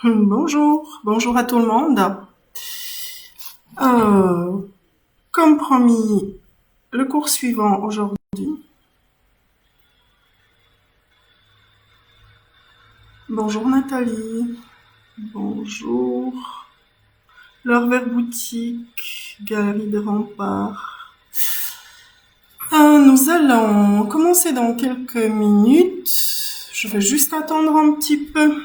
Bonjour à tout le monde. Euh, Comme promis, le cours suivant aujourd'hui. Bonjour Nathalie. Bonjour. L'Or Vert Boutique, Galerie des Remparts. Nous allons commencer dans quelques minutes. Je vais juste attendre un petit peu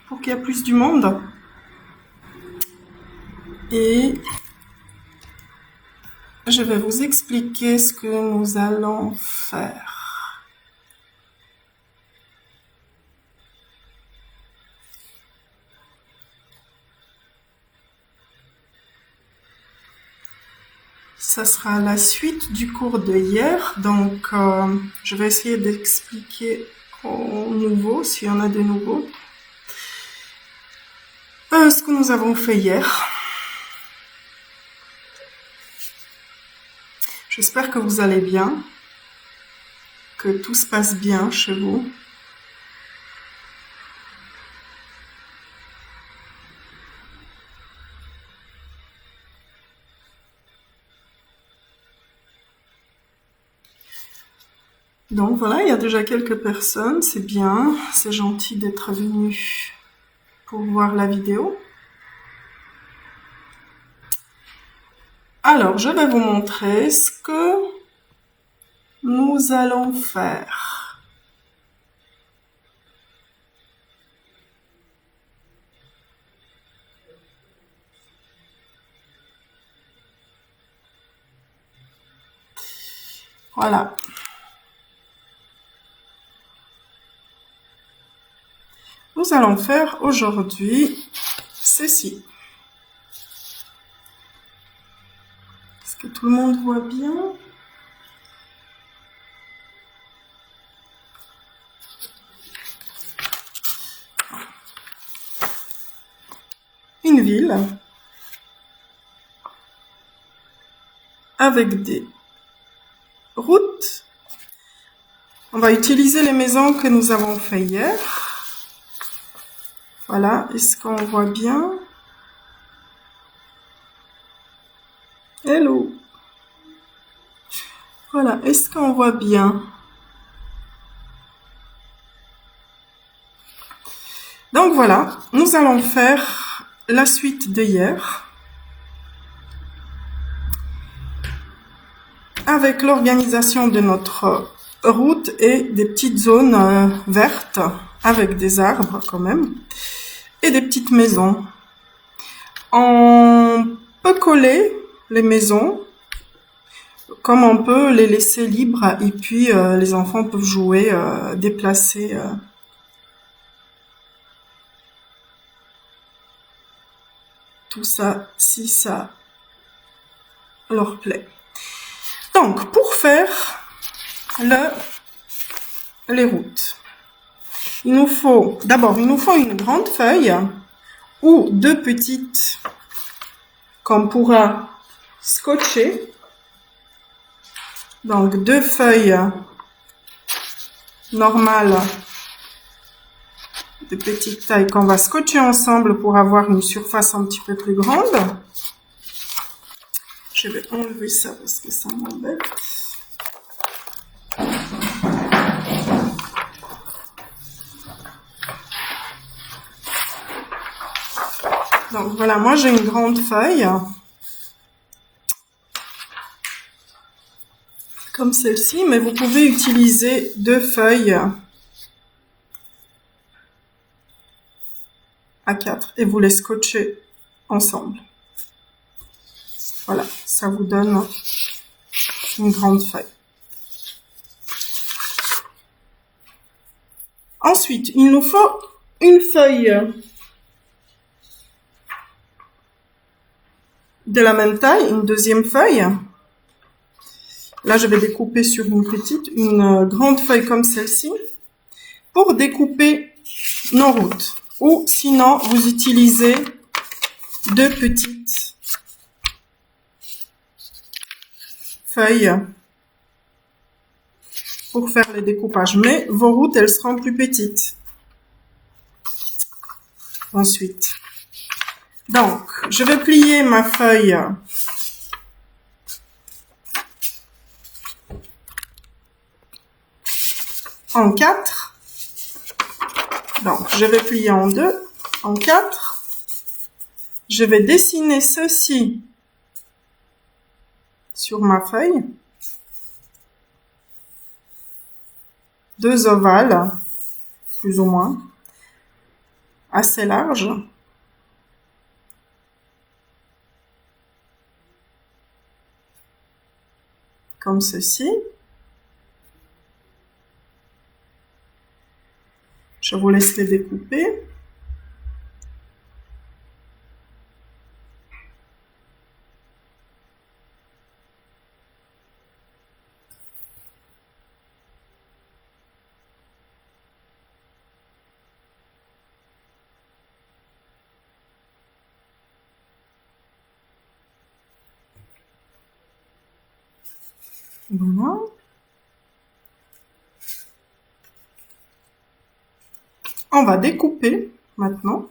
pour qu'il y ait plus du monde. Et je vais vous expliquer ce que nous allons faire. Ça sera la suite du cours de hier, donc je vais essayer d'expliquer au nouveau, s'il y en a des nouveaux, ce que nous avons fait hier. J'espère que vous allez bien, que tout se passe bien chez vous. Donc voilà, il y a déjà quelques personnes, c'est bien, c'est gentil d'être venu pour voir la vidéo. Alors, je vais vous montrer ce que nous allons faire. Voilà. Nous allons faire aujourd'hui ceci. Est-ce que tout le monde voit bien? Une ville avec des routes. On va utiliser les maisons que nous avons fait hier. Voilà, est-ce qu'on voit bien? Hello. Voilà, est-ce qu'on voit bien? Donc voilà, nous allons faire la suite de hier avec l'organisation de notre route et des petites zones vertes avec des arbres quand même et des petites maisons. On peut coller les maisons comme on peut les laisser libres et puis les enfants peuvent jouer, déplacer. Tout ça, si ça leur plaît. Donc, pour faire les routes, il nous faut une grande feuille ou deux petites qu'on pourra scotcher. Donc, deux feuilles normales de petite taille qu'on va scotcher ensemble pour avoir une surface un petit peu plus grande. Je vais enlever ça parce que ça m'embête. Donc voilà, moi j'ai une grande feuille. Comme celle-ci, mais vous pouvez utiliser deux feuilles A4 et vous les scotchez ensemble. Voilà, ça vous donne une grande feuille. Ensuite, il nous faut une feuille de la même taille, une deuxième feuille. Là, je vais découper sur une grande feuille comme celle-ci pour découper nos routes. Ou sinon, vous utilisez deux petites feuilles pour faire les découpages. Mais vos routes, elles seront plus petites. ensuite. Donc, je vais plier ma feuille en 4. Donc, je vais plier en 2, en 4. Je vais dessiner ceci sur ma feuille. 2 ovales, plus ou moins, assez larges. Comme ceci. Je vous laisse les découper. Voilà. On va découper maintenant.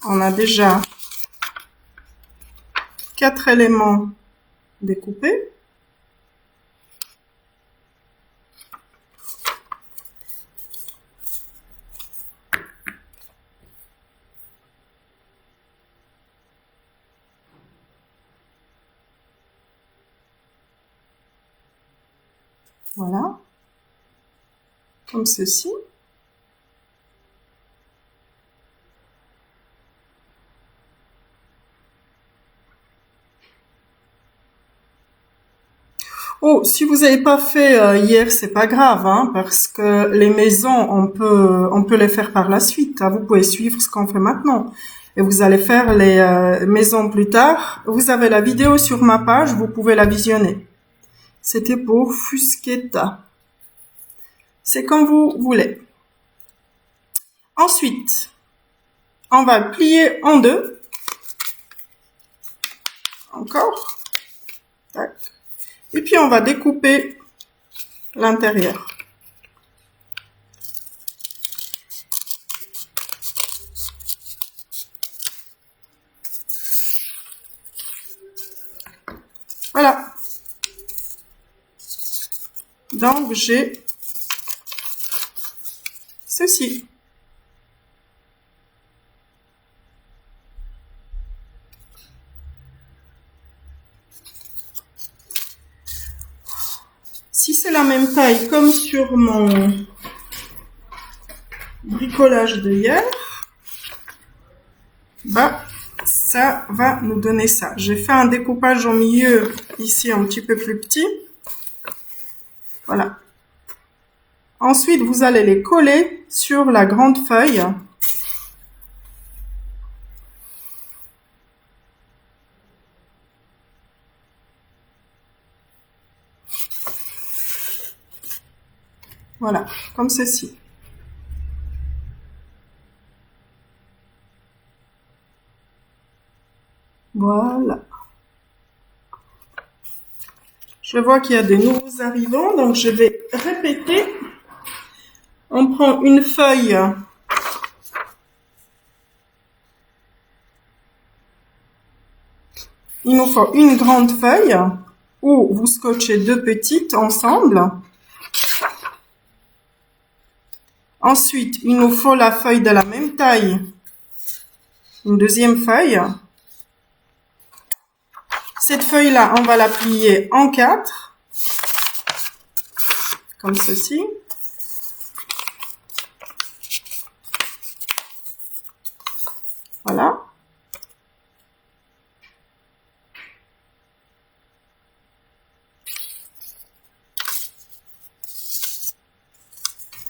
On a déjà 4 éléments découpés. Voilà. Comme ceci. Oh, si vous n'avez pas fait hier, c'est pas grave, hein, parce que les maisons, on peut les faire par la suite. Hein. Vous pouvez suivre ce qu'on fait maintenant. Et vous allez faire les maisons plus tard. Vous avez la vidéo sur ma page, vous pouvez la visionner. C'était pour Fusqueta. C'est comme vous voulez. Ensuite, on va le plier en 2. Encore. Tac. Et puis, on va découper l'intérieur. Voilà. Donc, j'ai ceci. Si c'est la même taille comme sur mon bricolage de hier, bah, ça va nous donner ça. J'ai fait un découpage au milieu, ici un petit peu plus petit. Voilà. Ensuite, vous allez les coller sur la grande feuille. Voilà, comme ceci. Voilà. Je vois qu'il y a des nouveaux arrivants, donc je vais répéter. On prend une feuille il nous faut une grande feuille où vous scotchez 2 petites ensemble. Ensuite, il nous faut la feuille de la même taille, une deuxième feuille. Cette feuille-là, on va la plier en 4, comme ceci. Voilà.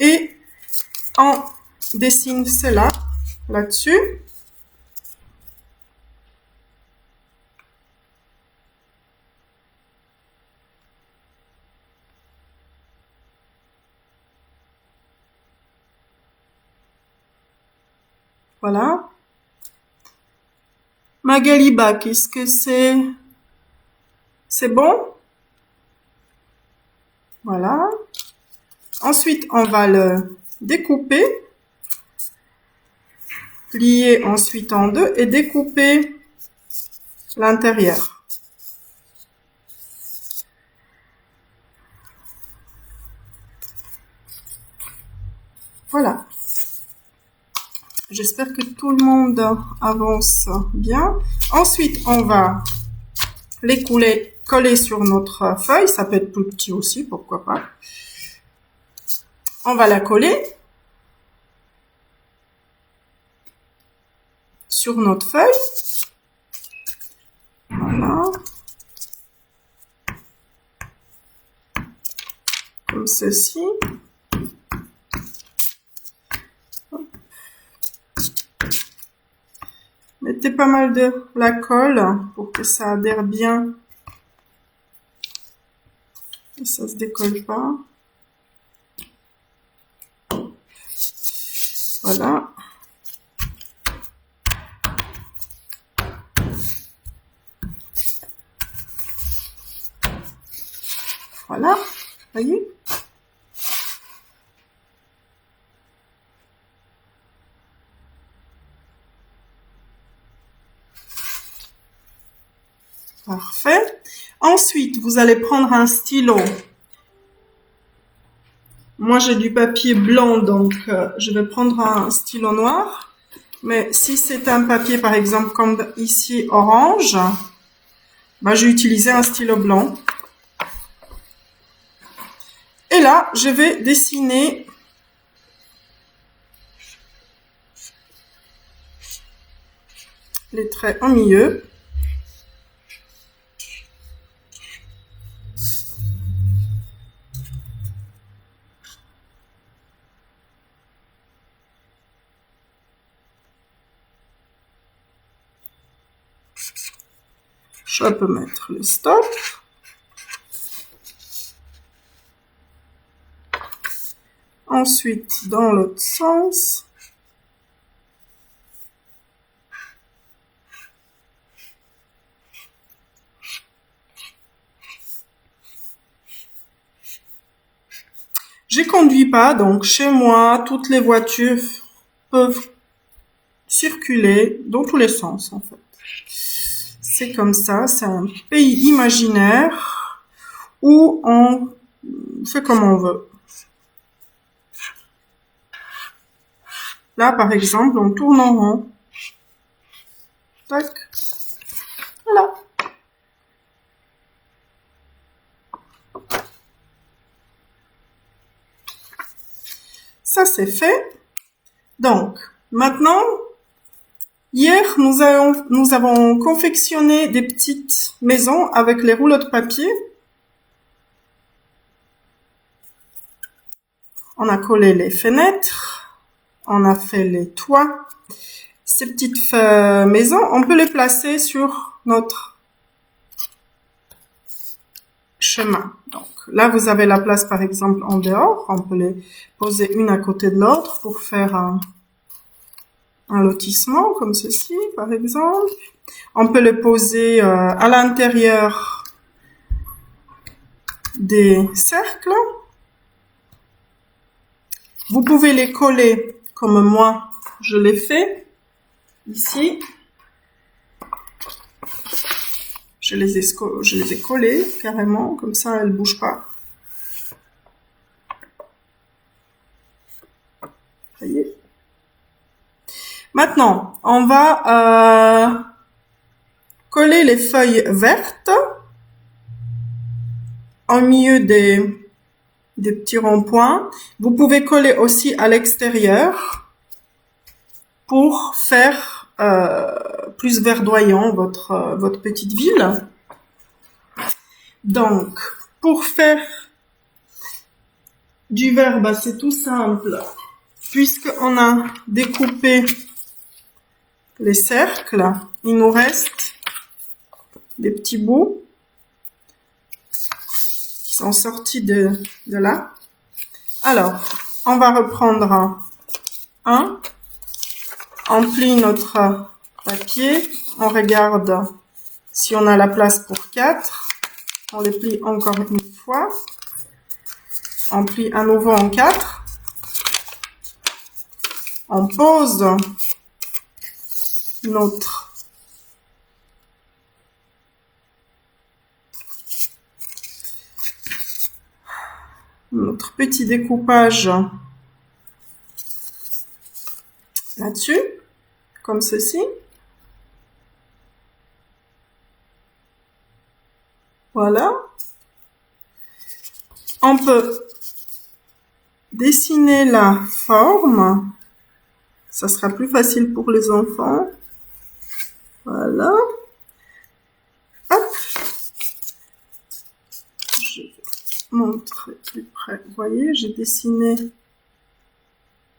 Et on dessine cela là-dessus. Voilà. Magaliba, qu'est-ce que c'est? C'est bon? Voilà. Ensuite, on va le découper. Plier ensuite en deux et découper l'intérieur. Voilà. J'espère que tout le monde avance bien. Ensuite, on va les coller sur notre feuille. Ça peut être plus petit aussi, pourquoi pas. On va la coller sur notre feuille. Voilà. Comme ceci. Mettez pas mal de la colle pour que ça adhère bien et ça se décolle pas. Voilà. Voilà, voyez. Parfait. Ensuite, vous allez prendre un stylo. Moi, j'ai du papier blanc, donc je vais prendre un stylo noir. Mais si c'est un papier, par exemple, comme ici, orange, bah, j'ai utilisé un stylo blanc. Et là, je vais dessiner les traits en milieu. Je peux mettre le stop. Ensuite, dans l'autre sens. Je conduis pas, donc chez moi, toutes les voitures peuvent circuler dans tous les sens, en fait. C'est comme ça, c'est un pays imaginaire où on fait comme on veut. Là, par exemple, on tourne en rond. Tac. Voilà. Ça, c'est fait. Donc, maintenant, hier, nous avons confectionné des petites maisons avec les rouleaux de papier. On a collé les fenêtres, on a fait les toits. Ces petites maisons, on peut les placer sur notre chemin. Donc là, vous avez la place, par exemple, en dehors. On peut les poser une à côté de l'autre pour faire un lotissement comme ceci, par exemple. On peut les poser à l'intérieur des cercles. Vous pouvez les coller comme moi, je l'ai fait ici. Je les ai collés carrément, comme ça elles ne bougent pas. Voyez. Maintenant, on va coller les feuilles vertes au milieu des petits ronds-points. Vous pouvez coller aussi à l'extérieur pour faire plus verdoyant votre petite ville. Donc, pour faire du vert, bah, c'est tout simple. Puisqu'on a découpé les cercles, il nous reste des petits bouts qui sont sortis de là. Alors, on va reprendre un. On plie notre papier. On regarde si on a la place pour 4. On les plie encore une fois. On plie à nouveau en 4. On pose notre petit découpage là-dessus, comme ceci. Voilà. On peut dessiner la forme. Ça sera plus facile pour les enfants. Voilà. Hop. Je vais montrer plus près. Vous voyez, j'ai dessiné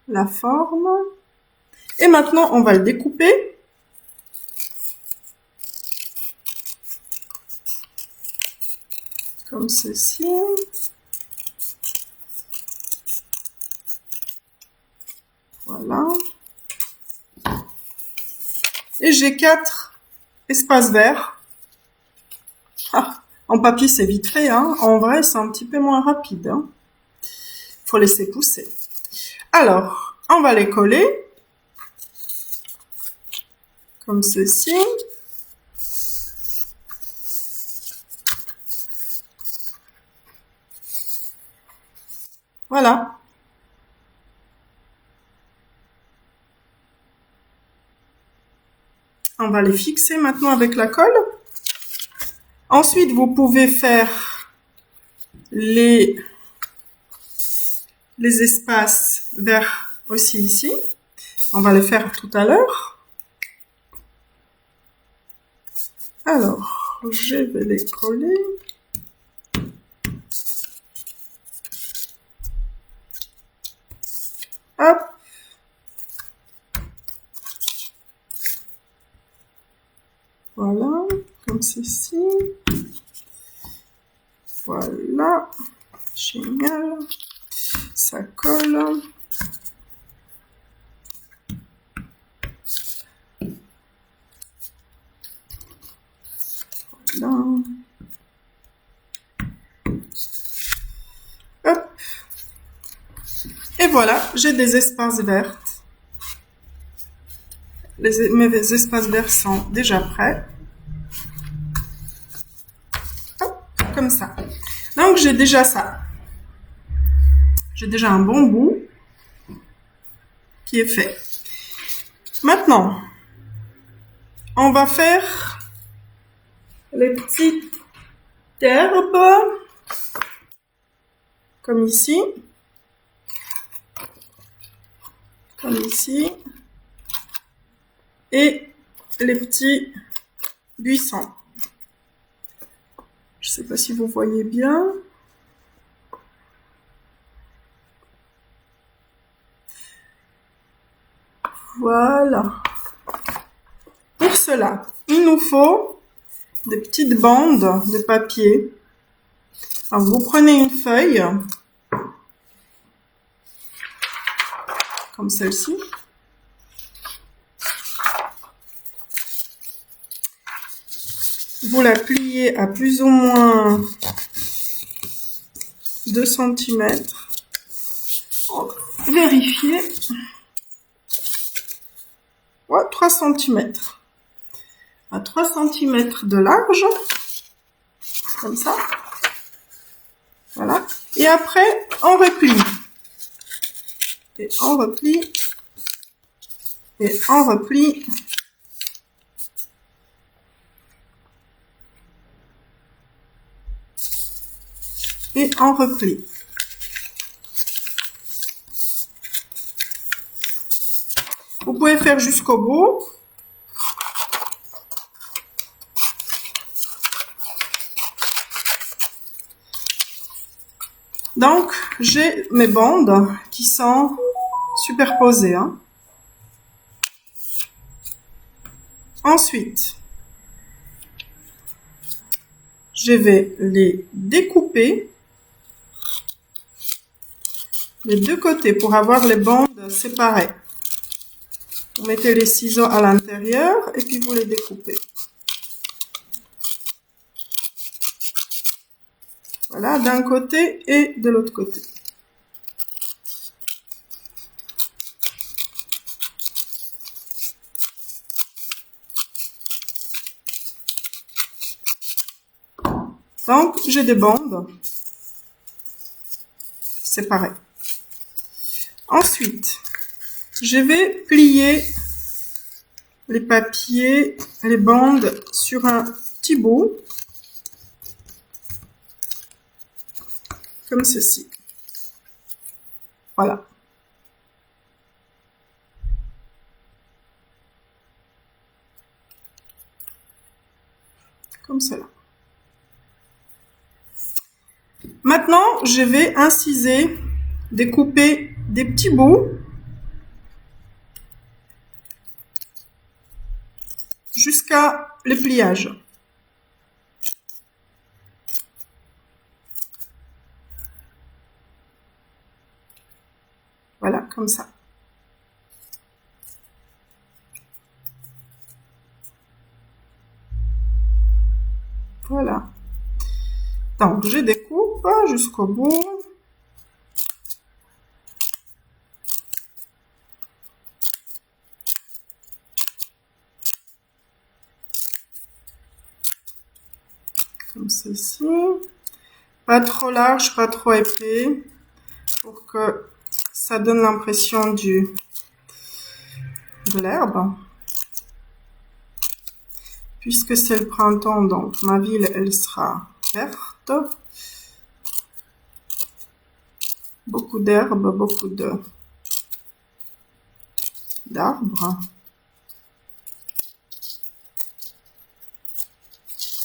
la forme. Et maintenant, on va le découper. Comme ceci. Voilà. Et j'ai 4 espaces verts. Ah, en papier, c'est vite fait, hein. En vrai, c'est un petit peu moins rapide, hein. Faut laisser pousser. Alors, on va les coller. Comme ceci. Voilà. On va les fixer maintenant avec la colle. Ensuite, vous pouvez faire les espaces verts aussi ici. On va les faire tout à l'heure. Alors, je vais les coller. Hop. Voilà, comme ceci. Voilà. Génial. Ça colle. Voilà. Hop. Et voilà, j'ai des espaces verts. Mes espaces verts sont déjà prêts. Hop, comme ça. Donc, j'ai déjà ça. J'ai déjà un bon bout qui est fait. Maintenant, on va faire les petites herbes, comme ici. Comme ici. Et les petits buissons. Je ne sais pas si vous voyez bien. Voilà. Pour cela, il nous faut des petites bandes de papier. Alors, vous prenez une feuille, comme celle-ci. Vous la pliez à plus ou moins 2 cm. Vérifiez. Ouais, 3 cm. À 3 cm de large. Comme ça. Voilà. Et après, on replie. Et on replie. Et on replie. Et on replie. Vous pouvez faire jusqu'au bout. Donc, j'ai mes bandes qui sont superposées. Hein. Ensuite, je vais les découper les deux côtés pour avoir les bandes séparées. Vous mettez les ciseaux à l'intérieur et puis vous les découpez. Voilà, d'un côté et de l'autre côté. Donc, j'ai des bandes séparées. Ensuite, je vais plier les papiers, les bandes sur un petit bout, comme ceci. Voilà. Comme cela. Maintenant, je vais inciser, découper des petits bouts jusqu'à le pliage. Voilà, comme ça. Voilà. Donc, je découpe jusqu'au bout. Comme ceci. Pas trop large, pas trop épais, pour que ça donne l'impression de l'herbe. Puisque c'est le printemps, donc ma ville, elle sera verte. Beaucoup d'herbes, beaucoup d'arbres.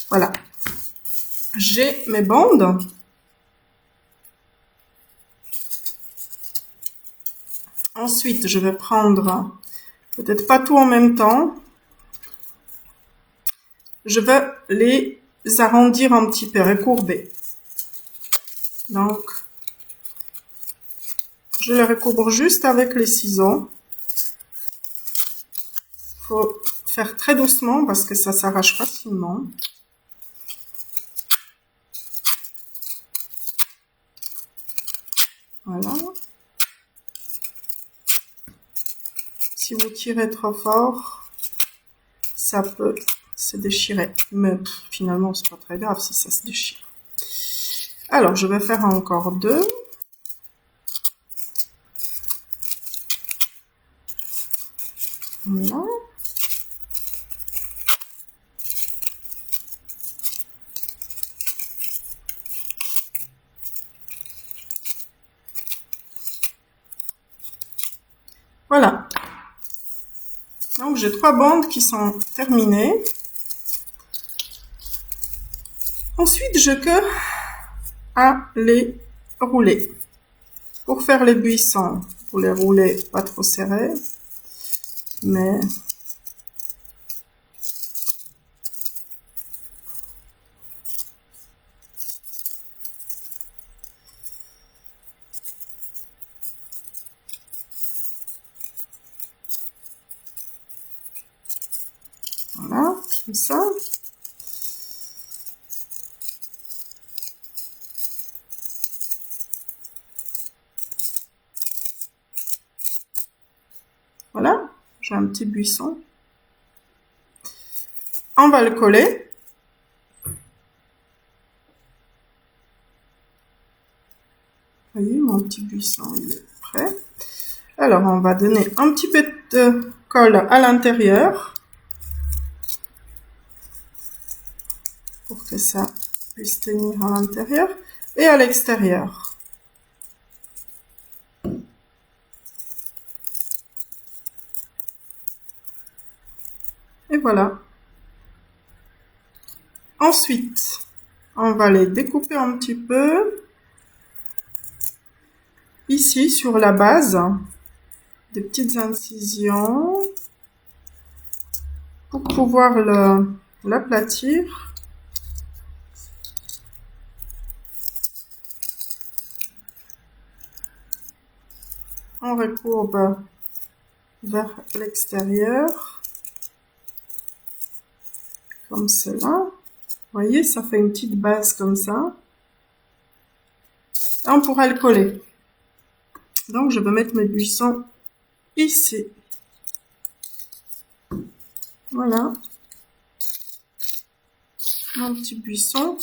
Voilà. J'ai mes bandes. Ensuite, je vais prendre, peut-être pas tout en même temps, je vais les arrondir un petit peu, recourber. Donc, je les recouvre juste avec les ciseaux. Il faut faire très doucement parce que ça s'arrache facilement. Voilà. Si vous tirez trop fort, ça peut se déchirer. Mais finalement, c'est pas très grave si ça se déchire. Alors, je vais faire encore deux. Voilà. Voilà. Donc, j'ai 3 bandes qui sont terminées. Ensuite, je que à les rouler. Pour faire les buissons, vous les roulez pas trop serrés, mais voilà, comme ça. Voilà, j'ai un petit buisson. On va le coller. Vous voyez, mon petit buisson, il est prêt. Alors, on va donner un petit peu de colle à l'intérieur pour que ça puisse tenir à l'intérieur et à l'extérieur. Et voilà. Ensuite, on va les découper un petit peu. Ici, sur la base, des petites incisions pour pouvoir l'aplatir. On recourbe vers l'extérieur. Comme cela. Vous voyez, ça fait une petite base comme ça. Et on pourra le coller. Donc, je vais mettre mes buissons ici. Voilà. Mon petit buisson.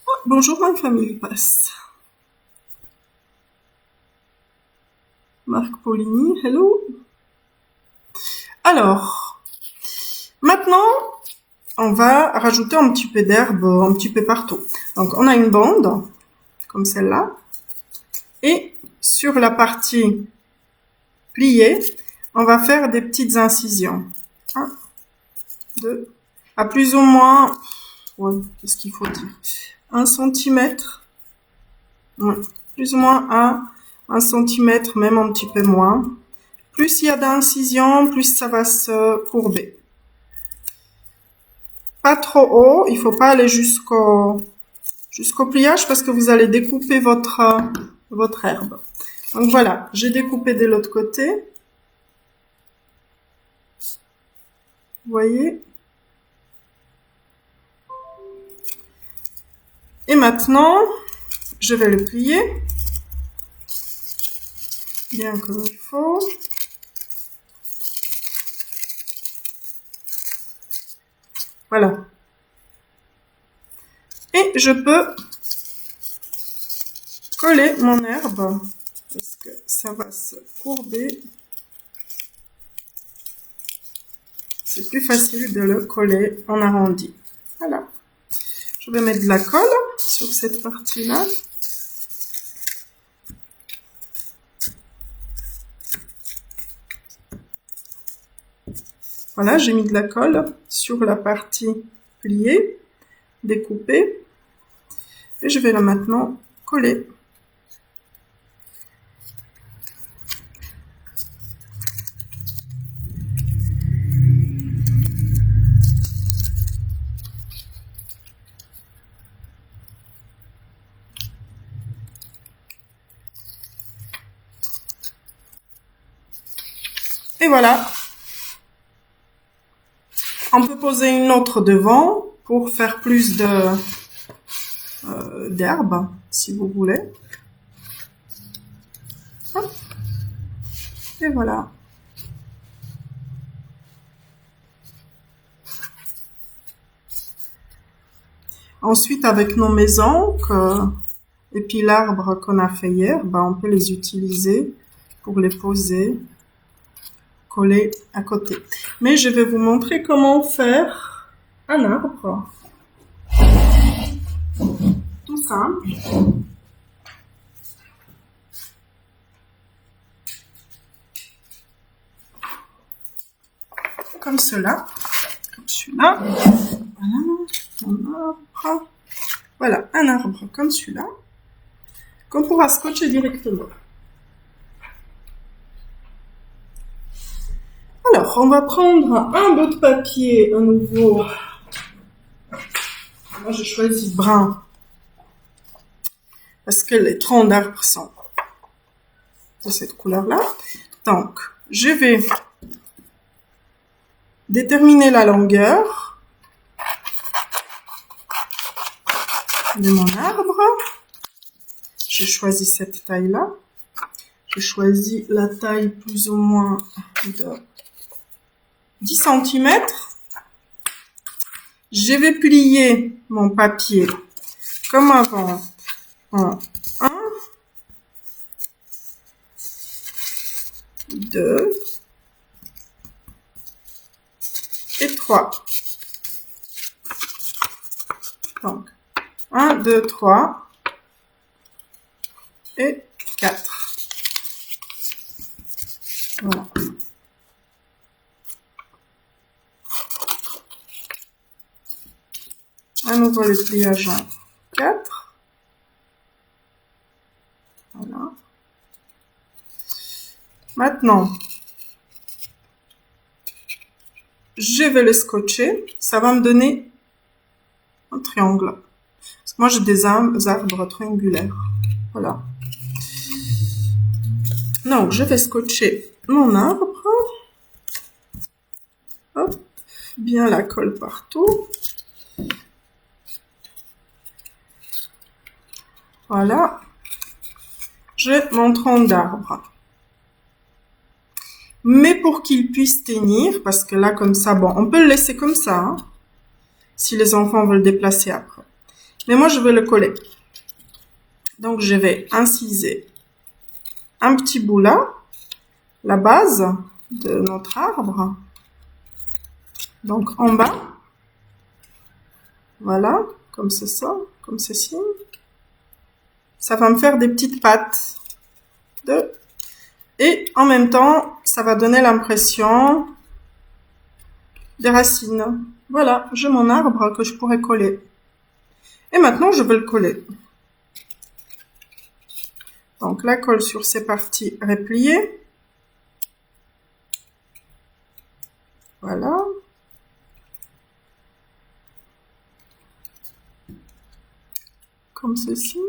Oh, bonjour, ma famille passe. Marc Paulini, hello. Alors, maintenant, on va rajouter un petit peu d'herbe, un petit peu partout. Donc, on a une bande, comme celle-là. Et sur la partie pliée, on va faire des petites incisions. 1, 2, à plus ou moins, ouais, qu'est-ce qu'il faut dire? 1 centimètre. Ouais, plus ou moins à 1 centimètre, même un petit peu moins. Plus il y a d'incisions, plus ça va se courber. Pas trop haut, il faut pas aller jusqu'au pliage parce que vous allez découper votre herbe. Donc voilà, j'ai découpé de l'autre côté. Vous voyez? Et maintenant, je vais le plier bien comme il faut. Voilà. Et je peux coller mon herbe parce que ça va se courber. C'est plus facile de le coller en arrondi. Voilà. Je vais mettre de la colle sur cette partie-là. Voilà, j'ai mis de la colle sur la partie pliée, découpée. Et je vais là maintenant coller. Et voilà. On peut poser une autre devant pour faire plus d'herbe, si vous voulez. Hop. Et voilà. Ensuite, avec nos mésanques et puis l'arbre qu'on a fait hier, ben, on peut les utiliser pour les poser, coller à côté. Mais je vais vous montrer comment faire un arbre. Tout simple. Comme cela. Comme celui-là. Voilà. Un arbre. Voilà, un arbre comme celui-là. Qu'on pourra scotcher directement. Alors, on va prendre un bout de papier à nouveau. Moi, je choisis brun. Parce que les troncs d'arbres sont de cette couleur-là. Donc, je vais déterminer la longueur de mon arbre. Je choisis cette taille-là. Je choisis la taille plus ou moins de 10 cm. Je vais plier mon papier comme avant en 1, 2 et 3. Donc, 1, 2, 3 et 4. Voilà. À nouveau le pliage en 4. Voilà. Maintenant, je vais le scotcher. Ça va me donner un triangle. Parce que moi, j'ai des arbres triangulaires. Voilà. Donc, je vais scotcher mon arbre. Hop, bien la colle partout. Voilà. J'ai mon tronc d'arbre. Mais pour qu'il puisse tenir, parce que là, comme ça, bon, on peut le laisser comme ça, hein, si les enfants veulent le déplacer après. Mais moi, je vais le coller. Donc, je vais inciser un petit bout là, la base de notre arbre. Donc, en bas. Voilà, comme ça, comme ceci. Ça va me faire des petites pattes. Et en même temps, ça va donner l'impression des racines. Voilà, j'ai mon arbre que je pourrais coller. Et maintenant, je vais le coller. Donc, la colle sur ces parties repliées. Voilà. Comme ceci.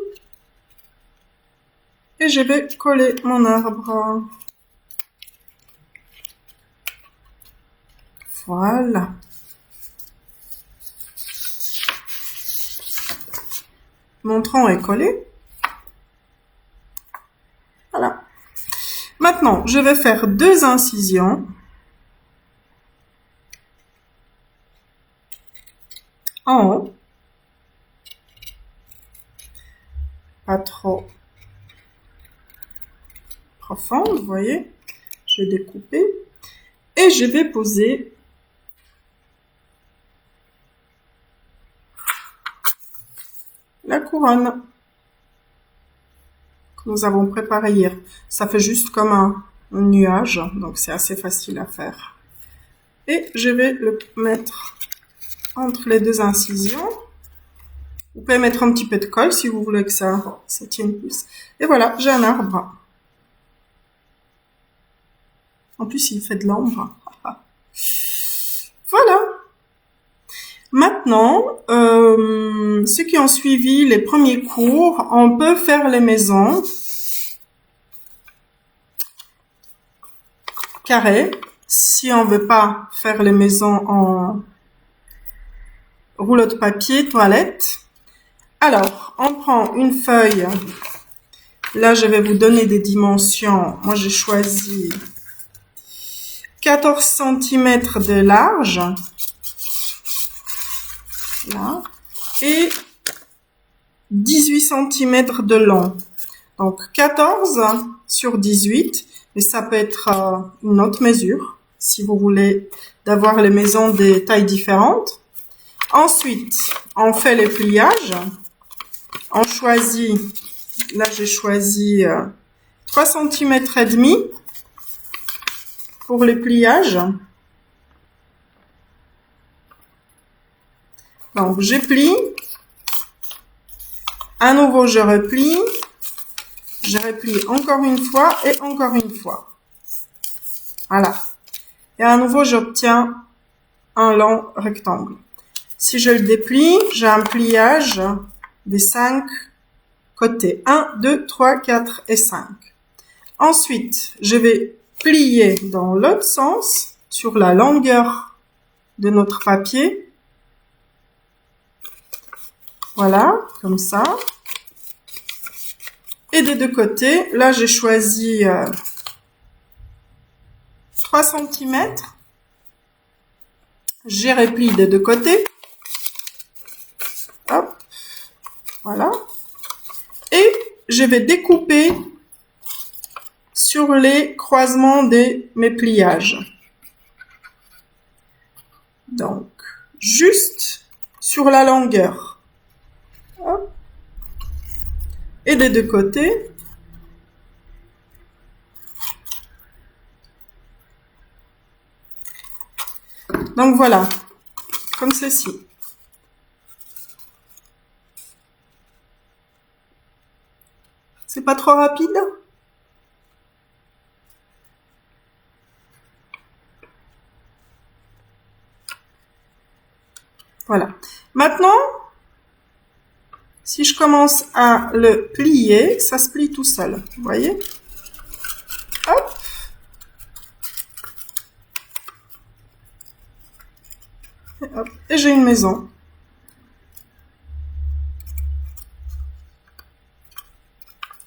Et je vais coller mon arbre. Voilà. Mon tronc est collé. Voilà. Maintenant, je vais faire 2 incisions. En haut. Pas trop profonde, vous voyez. Je vais découper. Et je vais poser la couronne que nous avons préparée hier. Ça fait juste comme un nuage, donc c'est assez facile à faire. Et je vais le mettre entre les 2 incisions. Vous pouvez mettre un petit peu de colle si vous voulez que ça tienne plus. Et voilà, j'ai un arbre. En plus, il fait de l'ombre. Voilà. Maintenant, ceux qui ont suivi les premiers cours, on peut faire les maisons carrées. Si on veut pas faire les maisons en rouleau de papier toilette. Alors, on prend une feuille. Là, je vais vous donner des dimensions. Moi, j'ai choisi 14 cm de large. Là. Et 18 cm de long. Donc, 14 sur 18. Et ça peut être une autre mesure, si vous voulez d'avoir les maisons des tailles différentes. Ensuite, on fait les pliages. On choisit, là j'ai choisi 3 cm et demi pour les pliages. Donc je plie, à nouveau je replie encore une fois et encore une fois. Voilà. Et à nouveau j'obtiens un long rectangle. Si je le déplie, j'ai un pliage des 5 côtés. 1, 2, 3, 4 et 5. Ensuite, je vais plier dans l'autre sens sur la longueur de notre papier. Voilà, comme ça. Et des 2 côtés, là j'ai choisi 3 cm. J'ai replié des 2 côtés. Hop, voilà. Et je vais découper sur les croisements de mes pliages. Donc, juste sur la longueur. Hop. Et des 2 côtés. Donc voilà, comme ceci. C'est pas trop rapide? Voilà. Maintenant, Si je commence à le plier, ça se plie tout seul. Vous voyez? Hop. Et hop. Et j'ai une maison.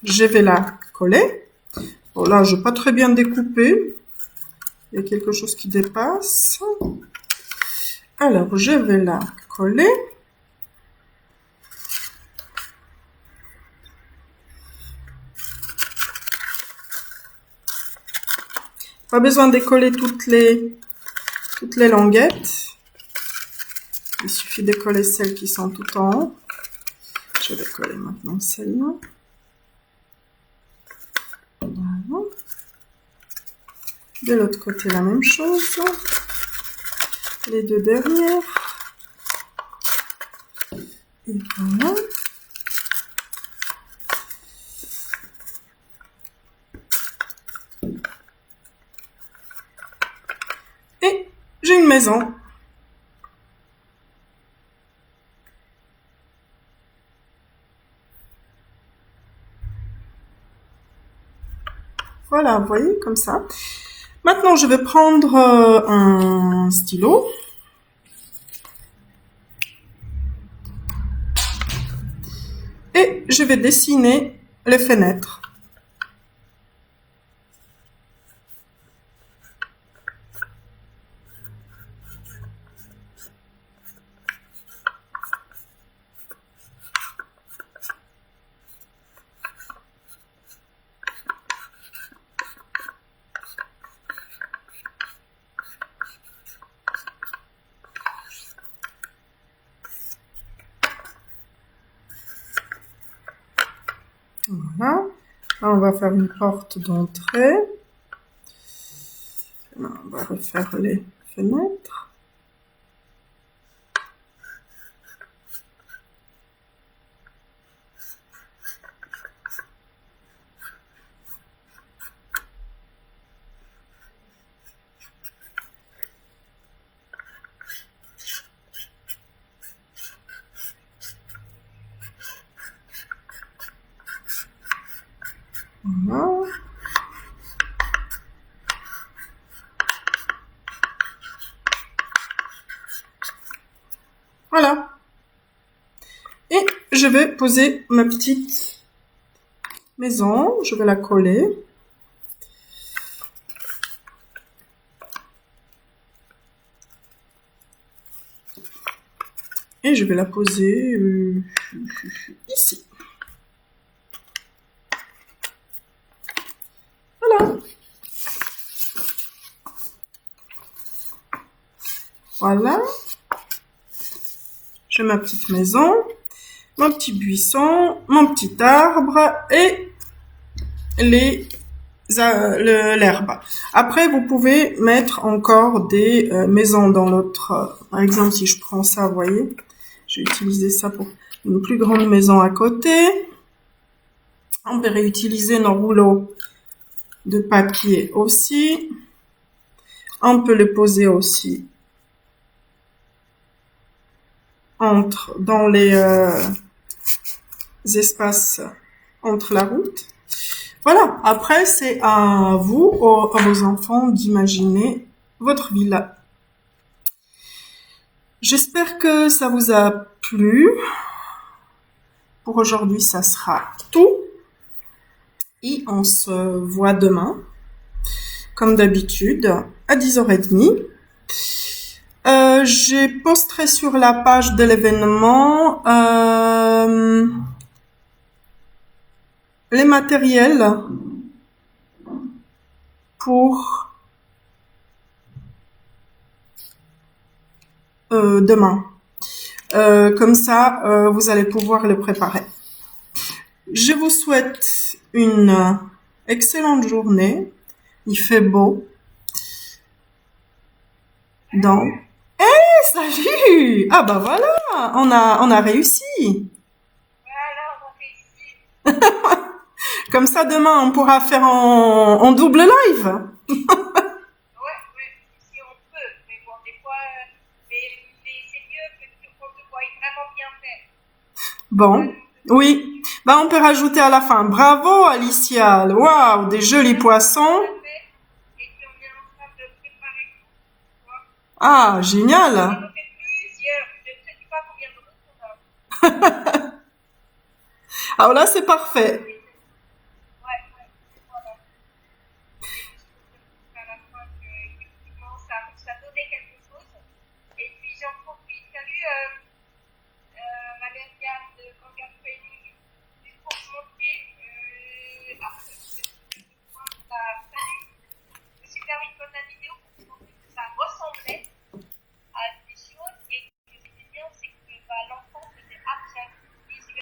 Je vais la coller. Bon, là, je n'ai pas très bien découpé. Il y a quelque chose qui dépasse. Alors, je vais la coller. Pas besoin de décoller toutes les languettes. Il suffit de coller celles qui sont tout en haut. Je vais coller maintenant celle-là. Voilà. De l'autre côté, la même chose. Les deux dernières. Et voilà. Et j'ai une maison. Voilà, vous voyez, comme ça. Maintenant, je vais prendre un stylo. Et je vais dessiner les fenêtres. Voilà. Là, on va faire une porte d'entrée. On va refaire les fenêtres. Voilà. Voilà. Et je vais poser ma petite maison. Je vais la coller. Et je vais la poser ici. Voilà. Voilà. J'ai ma petite maison, mon petit buisson, mon petit arbre et l'herbe. Après, vous pouvez mettre encore des maisons dans l'autre. Par exemple, si je prends ça, vous voyez, j'ai utilisé ça pour une plus grande maison à côté. On peut réutiliser nos rouleaux de papier aussi. On peut les poser aussi dans les espaces entre la route. Voilà, après c'est à vous, à vos enfants, d'imaginer votre villa. J'espère que ça vous a plu. Pour aujourd'hui, ça sera tout. Et on se voit demain, comme d'habitude, à 10h30. J'ai posté sur la page de l'événement les matériels pour demain. Comme ça, vous allez pouvoir les préparer. Je vous souhaite une excellente journée. Il fait beau. Donc, salut! Ah bah voilà, on a réussi. Comme ça, demain, on pourra faire en double live. Ouais, si on peut. Mais bon, des fois, c'est mieux qu'on te voit vraiment bien fait. Bon. Oui. Bah, on peut rajouter à la fin. Bravo, Alicia. Waouh, des jolis poissons. Et puis on est en train de préparer tout, tu vois. Ah, On génial. en fait plusieurs. Je ne sais pas combien de routes on a. Alors là, c'est parfait.